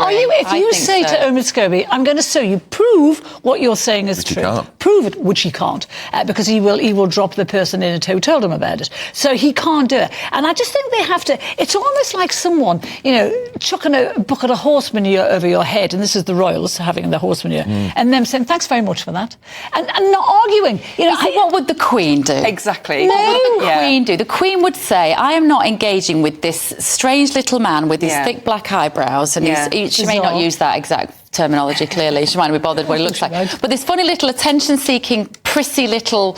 If you say to Omid Scobie, I'm going to sue you, prove what you're saying is true. Prove it, which he can't, because he will drop the person in it who told him about it. So he can't do it. And I just think they have to. It's almost like someone, chucking a bucket of horse manure over your head, and this is the royals having the horse manure, and them saying thanks very much for that, and not arguing. What would the Queen do? Exactly. What would the Queen do? The Queen would say, I am not engaging with this strange little man with his thick black eyebrows, and she may not use that exact terminology, clearly. She might not be bothered what he looks like. But this funny little attention-seeking, prissy little...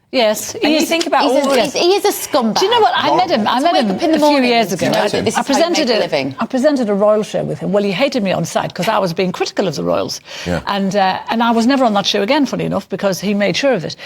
Yes, and you think about he is a scumbag. Do you know what? I met him a few years ago. I presented a royal show with him. Well, he hated me on site because I was being critical of the royals, and I was never on that show again, funny enough, because he made sure of it.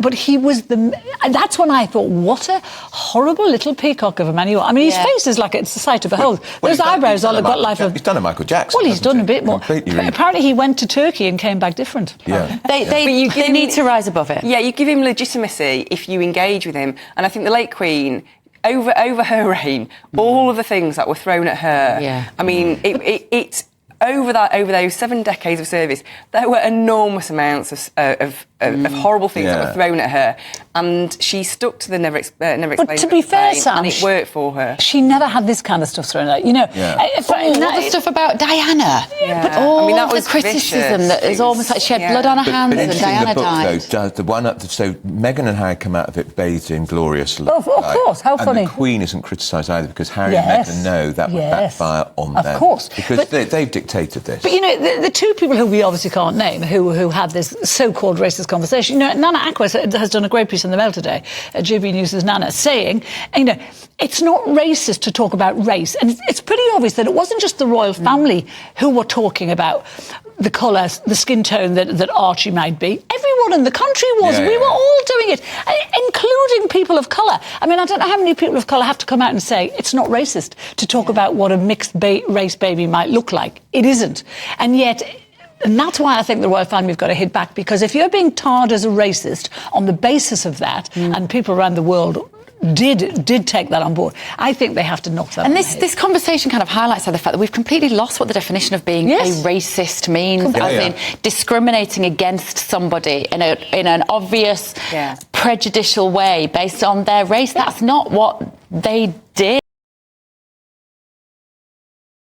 But he was that's when I thought, what a horrible little peacock of a man you are. I mean, his face is like it's a sight to behold. Those eyebrows all have got life of. He's done a Michael Jackson. Well, he's done a bit more. Apparently, he went to Turkey and came back different. Yeah, they need to rise above it. Yeah, you give him legitimacy if you engage with him, and I think the late Queen, over her reign, all of the things that were thrown at her. I mean, it's over those 7 decades of service, there were enormous amounts of horrible things that were thrown at her, and she stuck to the never explained. But to be fair, Sam, and it worked for her. She never had this kind of stuff thrown at her. All the stuff about Diana. But all that was the criticism that is almost like she had blood on her hands and Diana died. So Meghan and Harry come out of it bathed in glorious love. Of course, how funny. And the Queen isn't criticised either because Harry and Meghan know that would backfire on them. Of course. Because they've dictated this. But, the two people who we obviously can't name who had this so-called racist conversation, Nana Aquis has done a great piece in the Mail today, GB News' Nana, saying, it's not racist to talk about race. And it's pretty obvious that it wasn't just the royal family who were talking about the colour, the skin tone that Archie might be. Everyone in the country was. We were all doing it, including people of colour. I mean, I don't know how many people of colour have to come out and say it's not racist to talk about what a mixed race baby might look like. It isn't. And yet... And that's why I think the royal family have got to hit back, because if you're being tarred as a racist on the basis of that, and people around the world did take that on board, I think they have to knock that. And this conversation kind of highlights the fact that we've completely lost what the definition of being a racist means, as in discriminating against somebody in an obvious, prejudicial way based on their race. That's not what they did.